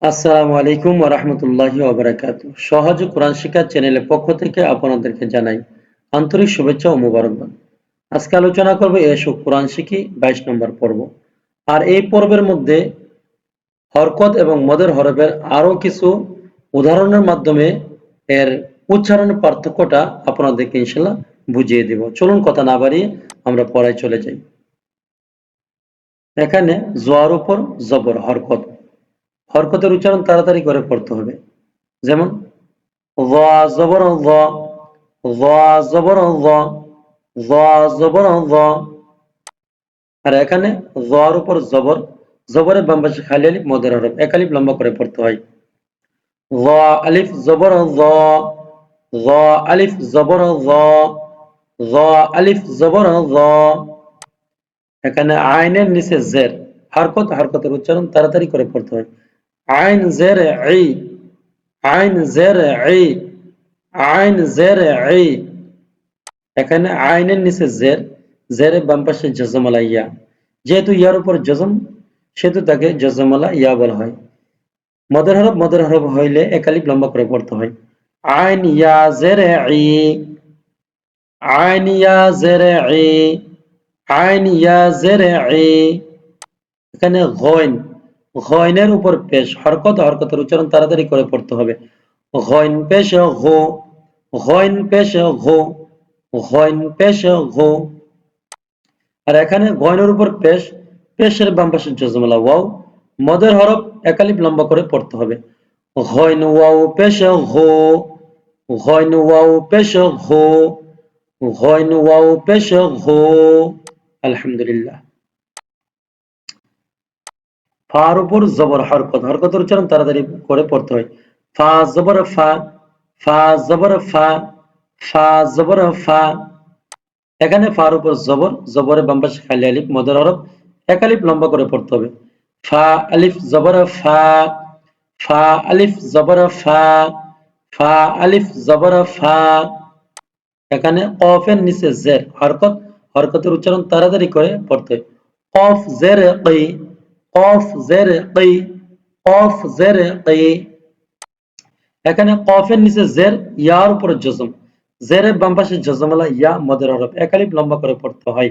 আসসালামু আলাইকুম ওয়া রাহমাতুল্লাহি ওয়া বারাকাতুহু। সহজ কোরআন শিক্ষা চ্যানেলের পক্ষ থেকে আপনাদেরকে জানাই আন্তরিক শুভেচ্ছা ও মোবারকবাদ। আজকে আলোচনা করব এসো কোরআন শিখি 22 নম্বর পর্ব। আর এই পর্বের মধ্যে হরকত এবং মদের হরফের আরো কিছু উদাহরণের মাধ্যমে এর উচ্চারণের পার্থক্যটা আপনাদেরকে ইনশাআল্লাহ বুঝিয়ে দেব। চলুন কথা না বাড়িয়ে আমরা পড়ায় চলে যাই। এখানে জোয়ার উপর জবর হরকত। হরকতের উচ্চারণ তাড়াতাড়ি করে পড়তে হবে। যেমন ظا زبر ظا ظا زبر ظا ظا زبر ظا। আর এখানে ظার উপর জবর, জবরের বাম পাশে খালি আলিফ মদের হরফ, এক আলিফ লম্বা করে পড়তে হয়। ظا আলিফ জবর ظا ظا আলিফ জবর ظا ظا আলিফ জবর ظا। এখানে আইনের নিচে জের হরকত, হরকতের উচ্চারণ তাড়াতাড়ি করে পড়তে হয়। আইন জের ই, আইন জের ই, আইন জের ই। এখানে আইনের নিচে জের, জেরের বাম পাশে জজমালা ইয়া। যেহেতু ইয়ার উপর জজম, সেহেতু তাকে জজমালা ইয়া বলা হয়। মদের হরফ হইলে এক আলিফ লম্বা করে পড়তে হয়। আইন ইয়া জের ই, আইন ইয়া জের ই, আইন ইয়া জের ই। এখানে গইন, গইনের উপর পেশ হরকত, হরকতের উচ্চারণ তাড়াতাড়ি করে পড়তে হবে। গইন পেশ গো, গইন পেশ গো, গইন পেশ গো। আর এখানে গয়নের উপর পেশ, পেশের বাম পাশে জজমালা ওয়াও, মদের হরফ এক আলিফ লম্বা করে পড়তে হবে। গয়ন ওয়াও পেশ গো, গয়ন ওয়াও পেশ গো, গয়ন ওয়াও পেশ গো। আলহামদুলিল্লাহ। ফার উপর জবর হরকত, হরকতের উচ্চারণ তাড়াতাড়ি করে পড়তে হয়। ফা জবর ফা, ফা জবর ফা, ফা জবর ফা। এখানে ফার উপর জবর, জবরের বাম পাশে খালি আলিফ মদের হরফ, এক আলিফ লম্বা করে পড়তে হবে। ফা আলিফ জবর ফা, ফা আলিফ জবর ফা, ফা আলিফ জবর ফা। এখানে কফের নিচে জের হরকত, হরকতের উচ্চারণ তাড়াতাড়ি করে পড়তে হয়। কফ জের কি, কফ জের কি, কফ জের কি। এখানে কফের নিচে জের, ইয়ার উপরে জজম, জেরের বাম পাশে জজমালা ইয়া মদের হরফ, এক আলিফ লম্বা করে পড়তে হয়।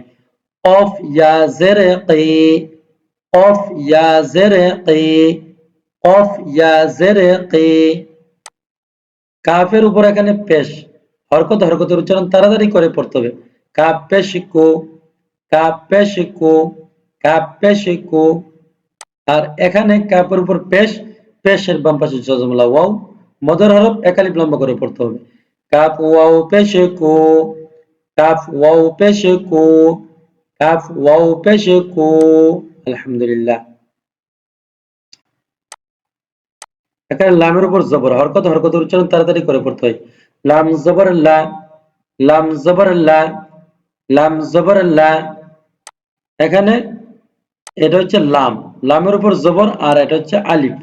কফ ইয়া জের কি, কফ ইয়া জের কি, কফ ইয়া জের কি। কাফের উপর এখানে পেশ হরকত, হরকতের উচ্চারণ তাড়াতাড়ি করে পড়তে হবে। কাপ পেশ কো, কাপ পেশ কো, কাপ পেশ কো। আর এখানে কাপের উপর পেশ, পেশের বাম পাশে জজমলা ওয়াও, মদের হরফ এক আলিফ লম্বা করে পড়তে হবে। কাপ ওয়াও পেশ কো, কাপ ওয়াও পেশ কো, কাপ ওয়াও পেশ কো। আলহামদুলিল্লাহ। এখানে লামের উপর জবর হরকত, হরকতের উচ্চারণ তাড়াতাড়ি করে পড়তে হয়। লাম জবর লা, লাম জবর লা, লাম জবর লা। এখানে এটা হচ্ছে লাম, লামের উপর জবর, আর এটা হচ্ছে আলিফ,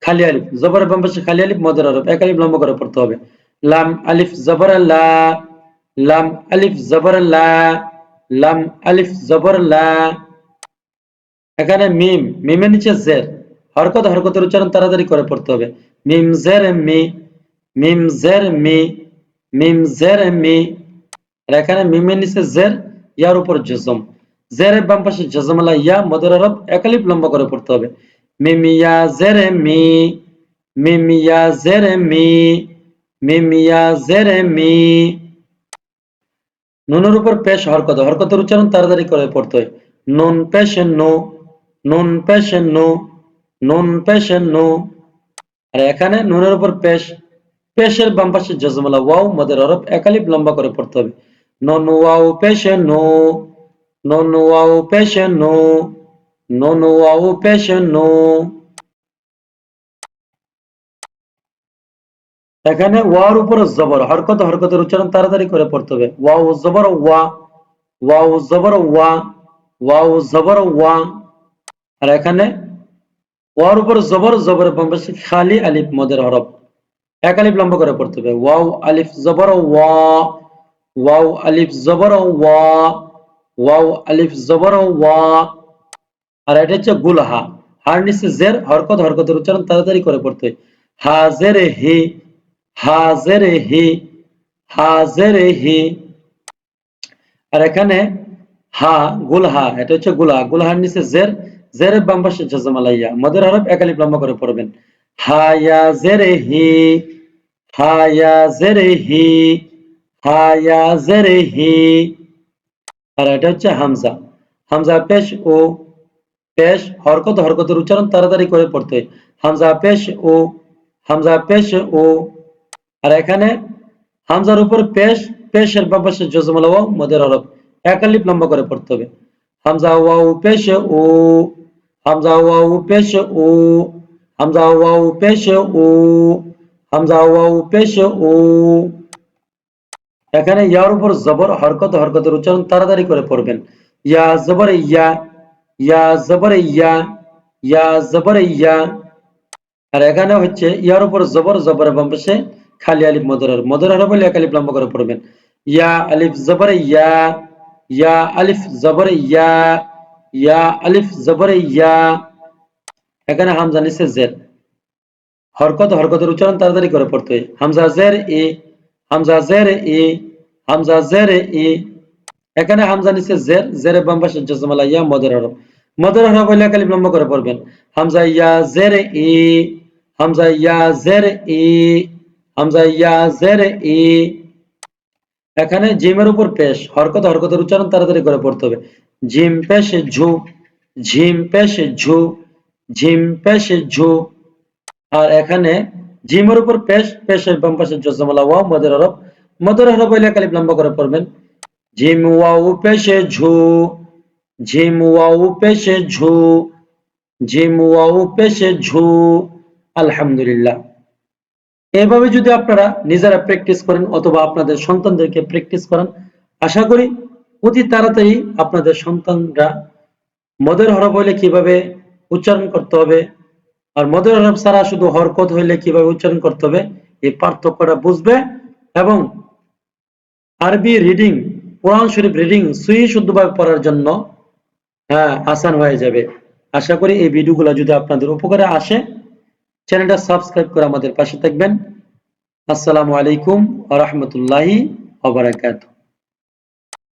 খালি আলিফ, জবরের বাম পাশে খালি আলিফ মদের হরফ, এক আলিফ লম্বা করে পড়তে হবে। লাম আলিফ জবর লা, লাম আলিফ জবর লা, লাম আলিফ জবর লা। এখানে মিম, মিমের নিচে জের হরকত, হরকতের উচ্চারণ তাড়াতাড়ি করে পড়তে হবে। মিম জের মি, মিম জের মি, মিম জের মি। আর এখানে মিমের নিচে জের, ইয়ার উপর জজম, জেরের বাম পাশে জজমালা ইয়া মদের হরফ, এক আলিফ লম্বা করে পড়তে হবে। মিম ইয়া জের মি, মিম ইয়া জের মি, মিম ইয়া জের মি। নুনের উপর পেশ হরকত, হরকতের উচ্চারণ তাড়াতাড়ি করে পড়তে হয়। নুন পেশ নো, নুন পেশ নো, নুন পেশ নো। আর এখানে নুনের উপর পেশ, পেশের বাম পাশে জজমালা ওয়াও মদের হরফ, এক আলিফ লম্বা করে পড়তে হবে। নুন ওয়াও পেশ নো, নুন ওয়াও পেশ নো, নুন ওয়াও পেশ নো। এখানে ওয়ার উপর জবর হরকত, হরকতের উচ্চারণ তাড়াতাড়ি করে পড়তে হবে। ওয়াও জবর ওয়া, ওয়াও জবর ওয়া, ওয়াও জবর ওয়া। আর এখানে ওয়ার উপর জবর, জবরের বাম পাশে খালি আলিফ মদের হরফ, এক আলিফ লম্বা করে পড়তে হবে। ওয়াও আলিফ জবর ওয়া, ওয়াও আলিফ জবর ওয়া, ওয়াও আলিফ জবর ওয়া। আর এটা হচ্ছে গুলহা, হার নিচে জের, হরকত, হরকতের উচ্চারণ তাড়াতাড়ি করে পড়তে হয়। হাজেরে হি, হাজেরে হি, হাজেরে হি। আর এখানে হা, গুলহা, এটা হচ্ছে গুলহা, গুলহার নিচে জের, জেরের বাম পাশে জজমালাইয়া, মদের হরফ এক আলিফ লম্বা করে পড়বেন। হায়া জেরে হি, হায়া জেরে হি, হায়া জেরে হি। আর এটা হচ্ছে হামজা, হামজা পেশ ও, পেশ, হরকত, হরকতের উচ্চারণ তাড়াতাড়ি করে পড়তে হয়। হামজা পেশ ও, হামজা পেশ ও। আর এখানে হামজার উপর পেশ, পেশের বাম পাশে জজমালা ওয়াও, মদের হরফ এক আলিফ লম্বা করে পড়তে হবে। হামজা ওয়াও পেশ ও, হামজা ওয়াও পেশ ও, হামজা ওয়াও পেশ ও, হামজা ওয়াও পেশ ও। এখানে ইয়ার উপর জবর, হরকত, হরকতের উচ্চারণ তাড়াতাড়ি করে পড়বেন। ইয়া জবর ইয়া, ইয়া জবর ইয়া, ইয়া জবর ইয়া। আর এখানে হচ্ছে ইয়ার উপর জবর, জবরের বাম পাশে খালি আলিফ, মদের হরফ, মদের হরফ বলে এক আলিফ লম্বা করে পড়বেন। ইয়া আলিফ জবর ইয়া, ইয়া আলিফ জবর ইয়া, ইয়া আলিফ জবর ইয়া। এখানে হামজা নিচে জের, হরকত, হরকতের উচ্চারণ তাড়াতাড়ি করে পড়তে হয়। হামজা জের ই, হামজা জের ই, হামজা জের ই। এখানে হামজা নিচে জের, জেরের বাম পাশে জজমালা ইয়া, মদের হরফ, মদের হরফ হইলে এক আলিফ লম্বা করে পড়বেন। হামজা ইয়া জের ই, হামজা ইয়া জের ই, হামজা ইয়া জের ই। এখানে জিমের উপর পেশ, হরকত, হরকতের উচ্চারণ তাড়াতাড়ি করে পড়তে হবে। জিম পেশ ঝু, ঝিম পেশ ঝু, ঝিম পেশ ঝু। আর এখানে জিমের উপর পেশ, পেশের বাম পাশে জজমালা ওয়াও, মদের হরফ, মদের হরফ হইলে এক আলিফ লম্বা করে পড়বেন। ঝিম ওয়াও পেশে ঝু, ঝিম ওয়াও পেশে ঝু, ঝিম ওয়াও পেশে ঝু। আলহামদুলিল্লাহ। এভাবে যদি আপনারা নিজেরা প্র্যাকটিস করেন অথবা আপনাদের সন্তানদেরকে প্র্যাকটিস করান, আশা করি অতি তাড়াতাড়ি আপনাদের সন্তানরা মদের হরফ হইলে কিভাবে উচ্চারণ করতে হবে আর মদের হরফ ছাড়া শুধু হরকত হইলে কিভাবে উচ্চারণ করতে হবে এই পার্থক্যটা বুঝবে এবং আরবি রিডিং, কোরআন শরীফ রিডিং সুই শুদ্ধভাবে পড়ার জন্য আসান হয়ে যাবে। আশা করি এই ভিডিওগুলো যদি আপনাদের উপকারে আসে, চ্যানেলটা সাবস্ক্রাইব করে আমাদের পাশে থাকবেন। আসসালামু আলাইকুম ওয়া রাহমাতুল্লাহি ওয়া বারাকাতুহু।